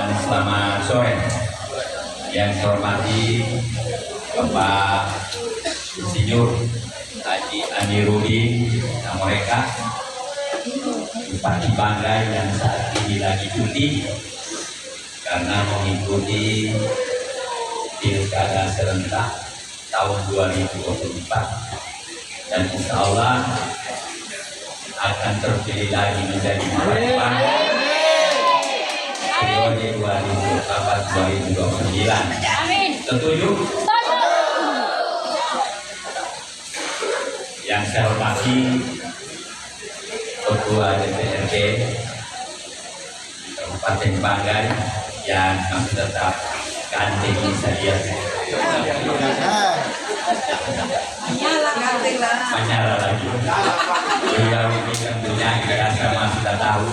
dan selamat sore. Yang saya hormati Bapak Insinyur Haji Amirudin Namoreka, Bupati Banggai yang saat ini lagi cuti karena mengikuti pilkada serentak tahun 2024 dan insya Allah akan terpilih lagi menjadi Bupati Banggai periode 2024-2029. Setuju? Yang saya hormati Ketua DPRD Kabupaten Banggai yang masih tetap ganteng saja. Menyala lagi. Beliau ini tentunya kita sama sudah tahu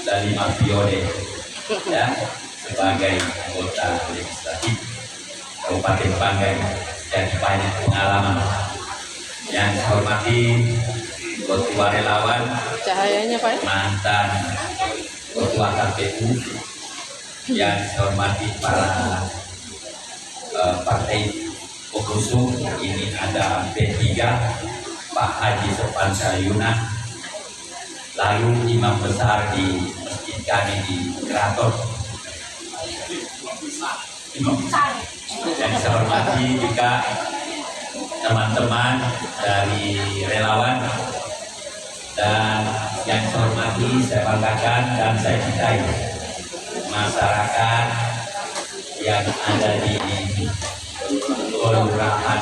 dari 5 periode ya sebagai anggota legislatif Kabupaten Banggai dan banyak pengalaman. Yang saya hormati Ketua Relawan Cahayanya Pak, mantan Ketua KPU, yang saya hormati para partai pengusung. Ini ada P3 Pak Haji Sopan Sayuna, lalu imam besar di masjid kami di Keraton. Yang saya hormati juga teman-teman dari relawan, dan yang saya hormati, saya banggakan dan saya cintai masyarakat yang ada di Kelurahan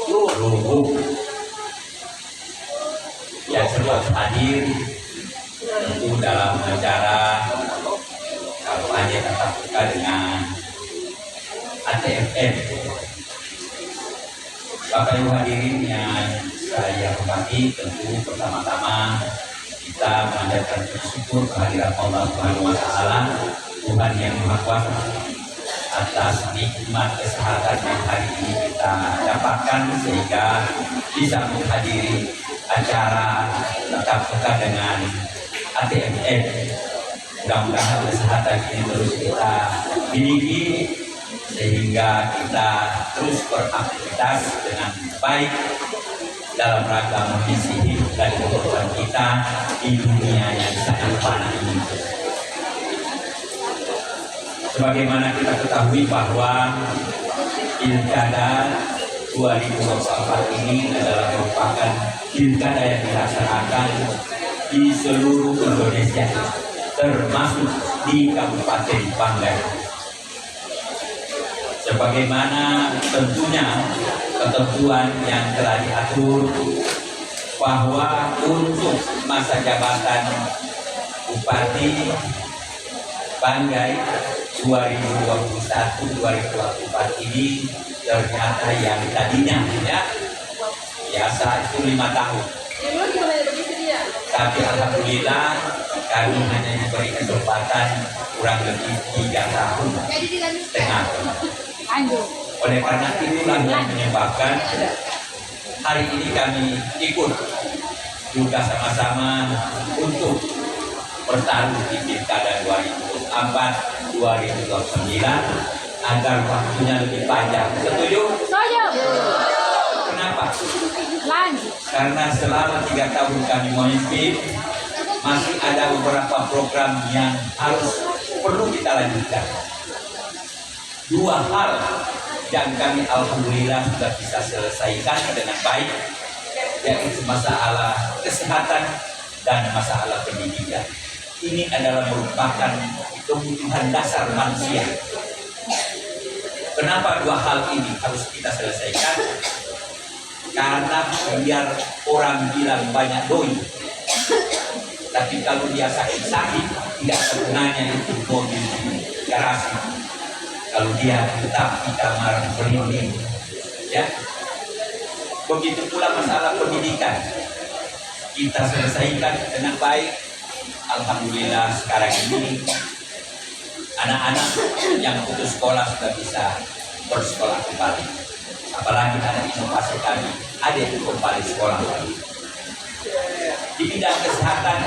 Lubuk yang sempat hadir tentu dalam acara kampanye tatap muka dengan ATMM. Bapak Ibu hadirin yang saya hormati, tentu pertama-tama kita mengajarkan bersyukur kehadiran Allah Subhanahu wa Ta'ala, Tuhan yang Maha Kuasa, atas nikmat kesehatan yang hari ini kita dapatkan sehingga bisa menghadiri acara tatap muka dengan ATMM. Mudah-mudahan kesehatan ini terus kita miliki sehingga kita terus beraktivitas dengan baik dalam rangka mengisi hidup dan kebutuhan kita di dunia yang sangat fana ini. Sebagaimana kita ketahui bahwa pilkada 2024 ini adalah merupakan pilkada yang dilaksanakan di seluruh Indonesia, termasuk di Kabupaten Banggai. Sebagaimana tentunya ketentuan yang telah diatur bahwa untuk masa jabatan Bupati Banggai 2021-2024 ini ternyata yang tadinya ya biasa itu 5 tahun. Tapi alhamdulillah kami hanya diberi kesempatan kurang lebih 3 tahun setengah. Oleh karena itulah yang menyebabkan hari ini kami ikut juga sama-sama untuk bertarung di pilkada 2024-2029 agar waktunya lebih panjang. Setuju? Setuju. Kenapa? Lanjut. Karena selama 3 tahun kami memimpin, masih ada beberapa program yang harus perlu kita lanjutkan. 2 hal yang kami alhamdulillah sudah bisa selesaikan dengan baik, yaitu masalah kesehatan dan masalah pendidikan. Ini adalah merupakan kebutuhan dasar manusia. Kenapa 2 hal ini harus kita selesaikan? Karena biar orang bilang banyak doi, tapi kalau dia sakit-sakit tidak sebenarnya itu mobil garasi. Kalau dia tetap di kamar berlindung, ya. Begitu pula masalah pendidikan, kita selesaikan dengan baik. Alhamdulillah sekarang ini anak-anak yang putus sekolah sudah bisa bersekolah kembali. Apalagi ada inovasi kami, ada yang kembali sekolah lagi. Di bidang kesehatan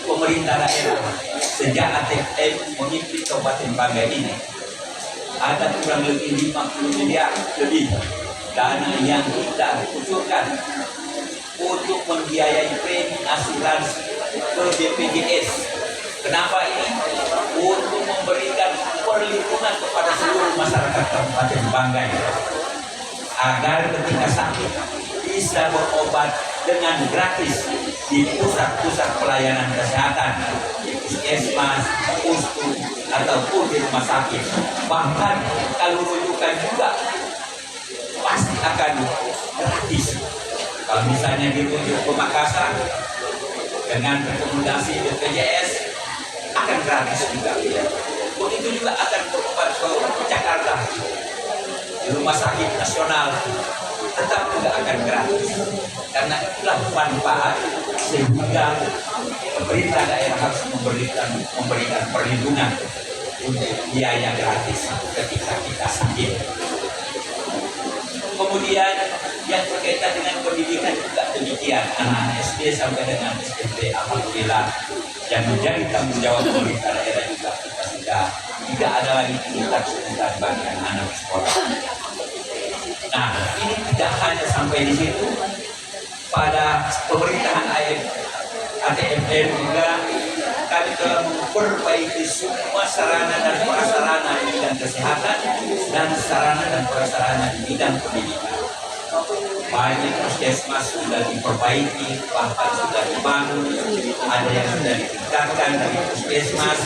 pemerintah daerah sejak ATM memimpin Kabupaten Banggai ini ada kurang lebih 50 miliar lebih dana yang kita kucurkan untuk membiayai premi asuransi ke BPJS. Kenapa ini? Untuk memberikan perlindungan kepada seluruh masyarakat Kabupaten Banggai agar ketika sakit bisa berobat dengan gratis di pusat-pusat pelayanan kesehatan, di puskesmas, puskesmas, ataupun di rumah sakit. Bahkan kalau rujukan juga pasti akan gratis. Kalau misalnya dirujuk ke Makassar dengan rekomendasi BPJS akan gratis juga. Begitu juga akan berobat ke Jakarta di rumah sakit nasional tetap juga akan gratis. Karena itulah manfaat sehingga pemerintah daerah harus memberikan perlindungan untuk biaya gratis ketika kita sakit. Kemudian yang berkaitan dengan pendidikan juga demikian, anak-anak SD sampai dengan SMP, alhamdulillah yang menjadi tanggung jawab pemerintah daerah juga kita sudah tidak ada lagi kesulitan bagi anak-anak sekolah. Nah, ini tidak hanya sampai di situ. Pada pemerintahan ATMR juga kami telah memperbaiki semua sarana dan prasarana di bidang kesehatan dan sarana dan prasarana di bidang pendidikan. Banyak puskesmas sudah diperbaiki, bahkan sudah dibangun, ada yang sudah ditingkatkan dari puskesmas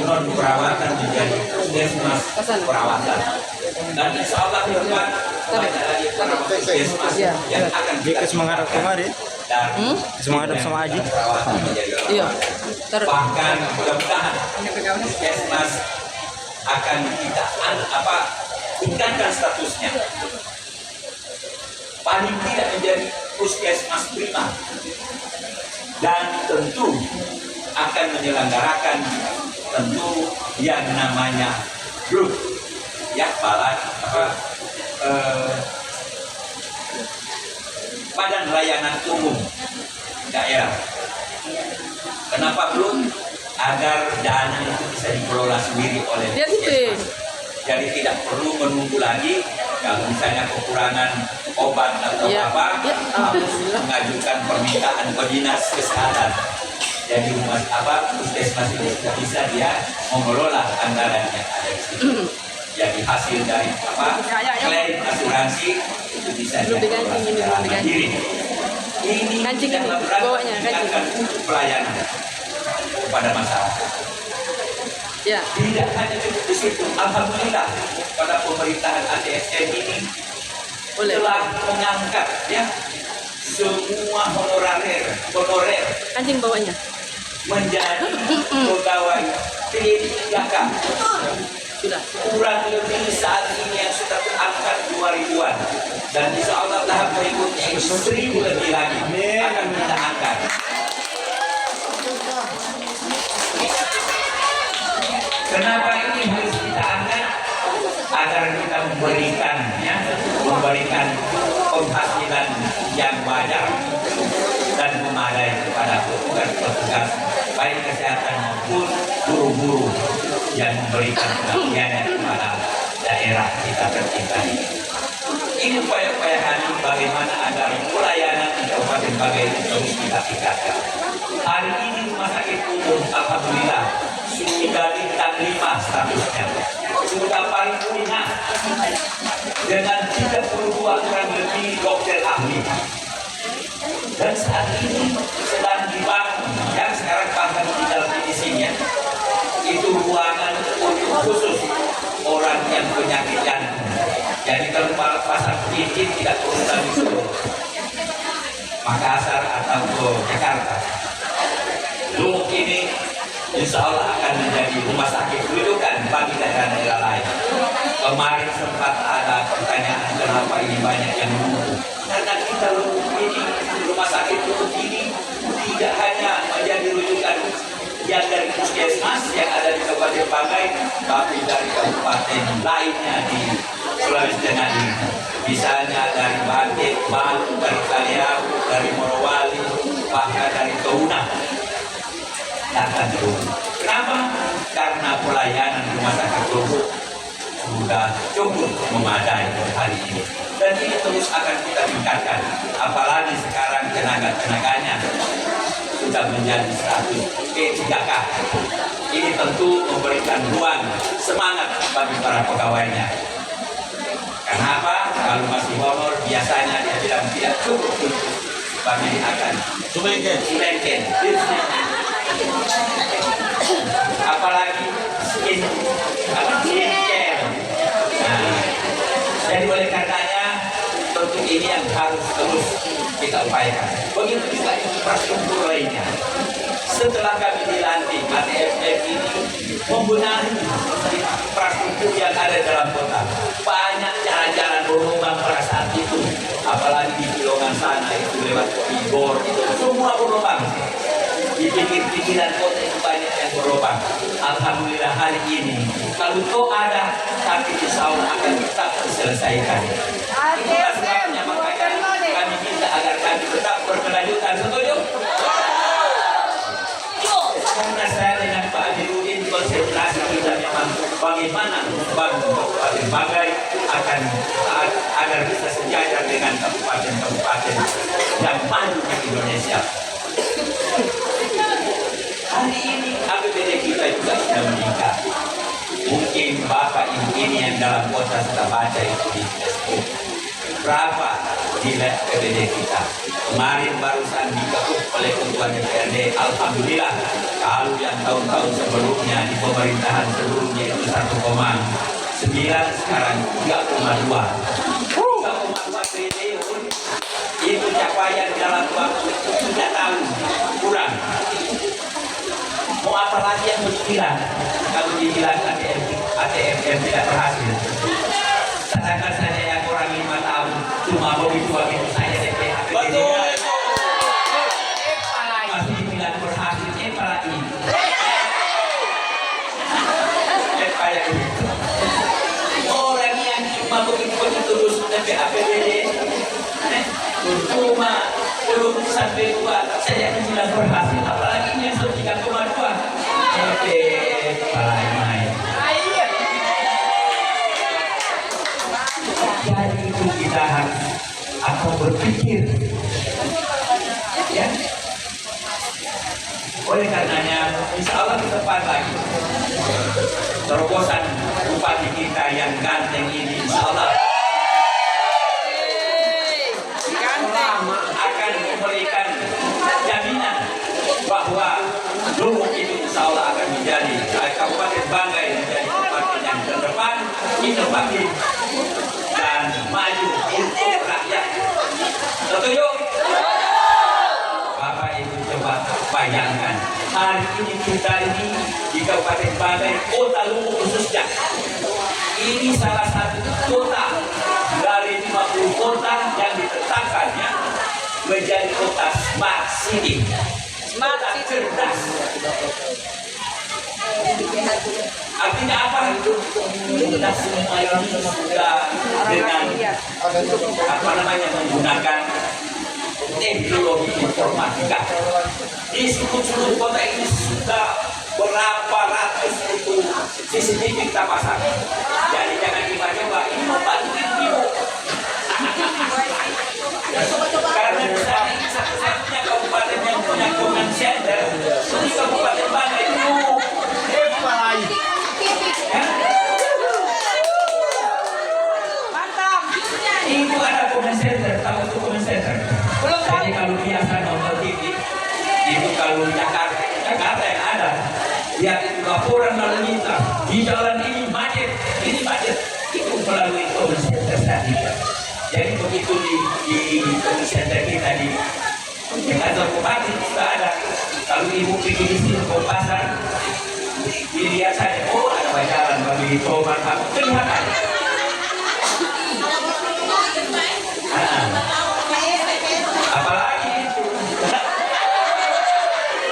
non perawatan menjadi puskesmas perawatan. Dan insya Allah ke depan banyak lagi puskesmas yang akan kita semangat kemarin. Semangat sama Aji. Iya. Bahkan mudah-mudahan puskesmas akan kita tingkatkan statusnya. Paling tidak menjadi puskesmas prima, dan tentu akan menyelenggarakan tentu yang namanya grup badan layanan umum daerah. Kenapa belum? Agar dana itu bisa dikelola sendiri oleh puskesmas. Jadi tidak perlu menunggu lagi. Kalau misalnya kekurangan obat atau harus mengajukan permintaan ke dinas kesehatan. Jadi puskesmas ini sudah bisa dia mengelola anggaran yang ada di situ. Jadi hasil dari klaim asuransi itu bisa dikelola secara mandiri. Ini yang meningkatkan pelayanan kepada masyarakat. Ya. Tidak hanya cukup di situ, alhamdulillah pada pemerintahan ATSM ini telah mengangkat semua honorer Anjing bawanya menjadi pegawai P3K. Sudah. Kurang lebih saat ini yang sudah terangkat 2000-an, dan insya Allah tahap berikutnya 1000 lebih lagi akan kita angkat. Kenapa ini harus kita angkat? Agar kita memberikan penghasilan yang wajar dan memadai kepada petugas baik kesehatan maupun guru-guru yang memberikan pengabdian kepada daerah kita tercinta ini. Ini upaya-upaya kami bagaimana agar pelayanan di Kabupaten Banggai terus kita tingkatkan. Hari ini Rumah Sakit Umum alhamdulillah sudah bintang 5 statusnya, sudah paripurna dengan 32 kurang lebih dokter ahli, dan saat ini sedang dibangun yang sekarang bahkan di dalam isinya itu ruangan untuk khusus orang yang penyakit jantung. Jadi kalau pasar Cincin tidak perlu lagi ke Makassar atau ke Jakarta. Lumuk ini insya Allah akan menjadi rumah sakit rujukan bagi daerah-daerah lain. Kemarin sempat ada pertanyaan kenapa ini banyak yang menunggu. Karena kita Lumuk ini, rumah sakit Lumuk ini tidak hanya menjadi rujukan yang dari puskesmas yang ada di Kabupaten Banggai, tapi dari kabupaten lainnya di Sulawesi Tengah ini. Misalnya dari Banten, dari Kaliau, dari Morowali, bahkan dari Touna. akan turun. Kenapa? Karena pelayanan rumah sakit Lubuk sudah cukup memadai hari ini. Dan ini terus akan kita tingkatkan. Apalagi sekarang tenaga-tenaganya sudah menjadi 100 P3K. Ini tentu memberikan ruang semangat bagi para pegawainya. Kenapa? Kalau masih honor biasanya dia bilang tidak cukup. Bagi akan Sumenken. Apalagi skincare. Nah, jadi oleh karenanya tentu ini yang harus terus kita upayakan. Begitu juga infrastruktur lainnya. Setelah kami dilantik, ATFF ini membenahi infrastruktur yang ada dalam kota. Banyak jalan-jalan berlubang pada saat itu, apalagi di Pilongan sana itu lewat Igor itu semua berlubang. Di pikiran kota itu banyak yang berlubang. Alhamdulillah hari ini kalau itu ada, tapi insya Allah akan tetap diselesaikan. Itulah sebabnya makanya kami minta agar kami tetap berkelanjutan. Setuju? Karena saya dengan Pak Amirudin konsentrasi kita memang bagaimana Kabupaten Banggai agar bisa sejajar dengan kabupaten-kabupaten yang maju di Indonesia. Hari ini APBD kita juga sudah meningkat. Mungkin Bapak Ibu ini yang dalam kota sudah baca itu di Facebook. Berapa nilai APBD kita? Kemarin barusan diketuk oleh Ketua DPRD. Alhamdulillah, kalau yang tahun-tahun sebelumnya di pemerintahan sebelumnya itu 1,9, sekarang 3,2. 3,2 triliun itu capaian dalam waktu 3 tahun kurang. Mau apa lagi yang berpikiran kalau dibilang ATMM tidak berhasil? Sedangkan saya yang kurang 5 tahun cuma begitu saya DP APBD. Masih dibilang berhasil, apalagi kayak gitu. Orang yang cuma begitu terus DP APBD cuma belum sampai 2 saya bilang berhasil, apalagi yang 3,2 main. Jadi itu kita harus atau berpikir, ya. Oleh karenanya, insya Allah ke depan lagi terobosan bupati kita yang ganteng ini, insya Allah akan memberikan jaminan bahwa Lubuk itu insya Allah akan menjadi Kabupaten Banggai menjadi kabupaten yang terdepan, inovatif dan maju untuk rakyat. Setuju? Bapak Ibu coba bayangkan hari ini kita ini di Kabupaten Banggai, kota Lubuk khususnya, ini salah satu kota dari 50 kota yang ditetapkannya menjadi kota smart city, smart cerdas. Artinya apa? Kita semua ini sudah dengan menggunakan teknologi informatika. Di seluruh kota ini sudah berapa ratus itu CCTV kita pasang. Jadi jangan coba-coba, ini membantu ibu. Karena kita ini satu-satunya kabupaten yang punya command center di Kabupaten Banggai itu. Mantap. Itu ada command center, tahu itu command center? Belum tahu. Jadi kalau biasa nonton TV, itu kalau Jakarta yang ada, lihat itu laporan lalu lintas di jalan ini macet, itu melalui command center tadi. Jadi begitu di command center kita di kantor bupati sudah ada. Kalau ibu pergi di sini ke pasar, dilihat saja, oh ada bayaran bagi tomat, kelihatan. Apalagi itu.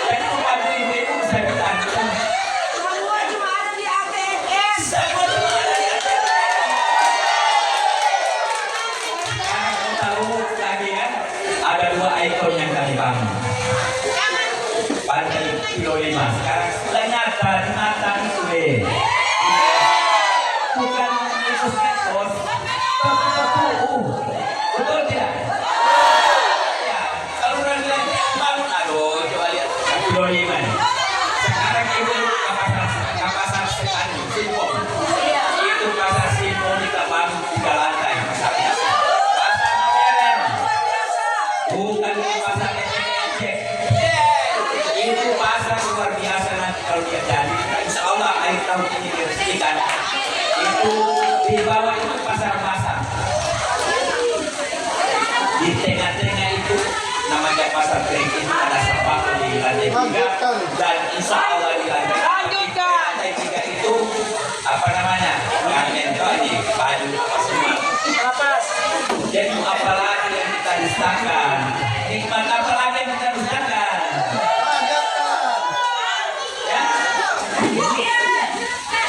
Jadi membantu ibu saya bilang. Semua cuma ada di ATM. Semua cuma ada di ATM. Karena kamu tahu lagi kan, ada 2 ikon yang kami bangun. Pantai Kilo 5. dan insya Allah dilanjutkan. Lantai 3 itu apa namanya? Ngamen itu aja baju apa semua. Jadi apa lagi yang kita dustakan? Nikmat apa lagi yang kita dustakan? Ya.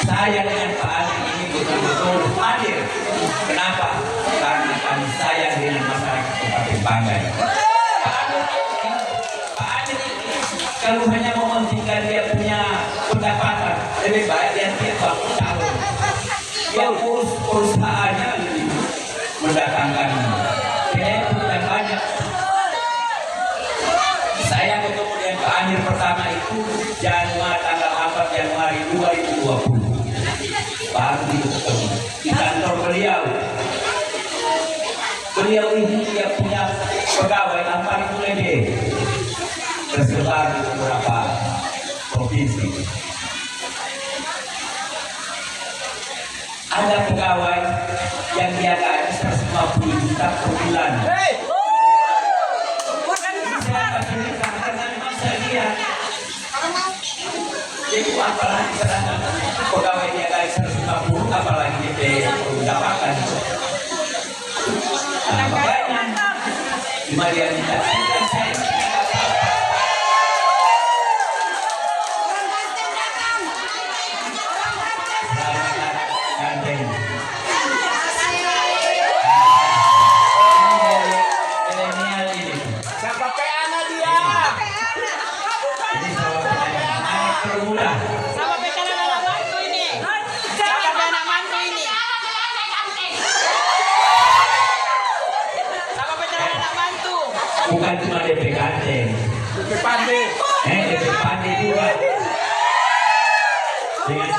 Saya dengan Pak Ali ini betul-betul hadir. Kenapa? Karena kami sayang dengan masyarakat Kabupaten Banggai. Pak Ali ini kalau hanya mementingkan dia punya pendapatan, lebih baik dia tidak calon. Dia urus perusahaannya lebih mendatangkan kreatif dan banyak. Saya ketemu dengan Pak Amir pertama itu Januari tanggal 4 Januari 2020. Baru itu ketemu di kantor beliau. Beliau ini dia punya pegawai 4.000 lebih tersebar di beberapa provinsi. Ada pegawai yang dia gaji 150 juta per bulan. Jadi apalagi sekarang pegawai dia gaji 150, apalagi DP mendapatkan. Nah, makanya cuma dia minta bukan cuma DP ganteng, DP pandai, DP pandai juga. Dengan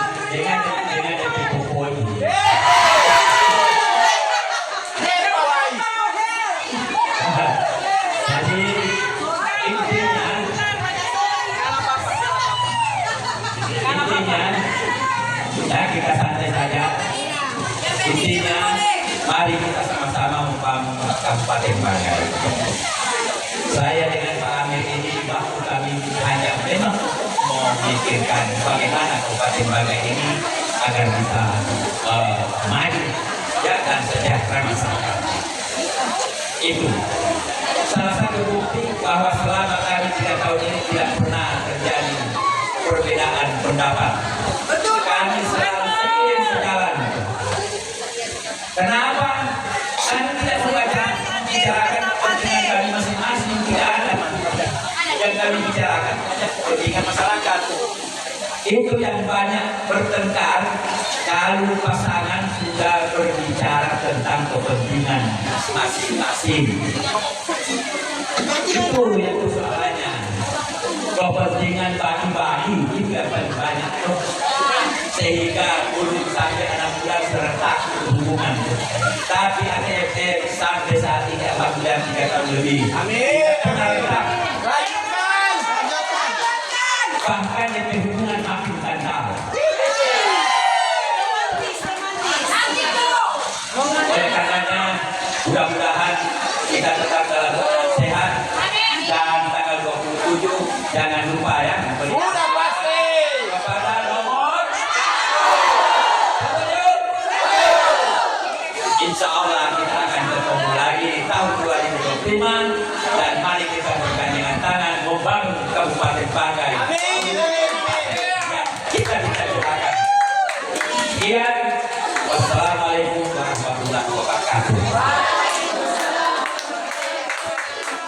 DP popoi. Jadi intinya, ya kita santai saja. Intinya, mari kita sama-sama membangun Kabupaten Banggai. Saya dengan Pak Amir ini bahu kami hanya memang memikirkan bagaimana Kabupaten Banggai ini agar bisa maju dan sejahtera masyarakat. Itu salah satu bukti bahwa selama kami 3 tahun ini tidak pernah terjadi perbedaan pendapat. Kami selalu seiring sejalan. Kenapa? Kami tidak membaca membicarakan kepentingan kami masing-masing, tidak ada yang kami bicarakan kepentingan masyarakat. Itu yang banyak bertengkar kalau pasangan sudah berbicara tentang kepentingan masing-masing. Itu yang persoalannya. Kepentingan bagi-bagi itu yang paling banyak. Sehingga belum sampai 6 bulan serentak hubungan. Tapi ATF sampai saat ini alhamdulillah 3 tahun lebih. Amin. Bahkan DP hubungan makin kental. Oleh karenanya mudah-mudahan kita tetap dalam keadaan sehat dan tanggal 27 jangan lupa ya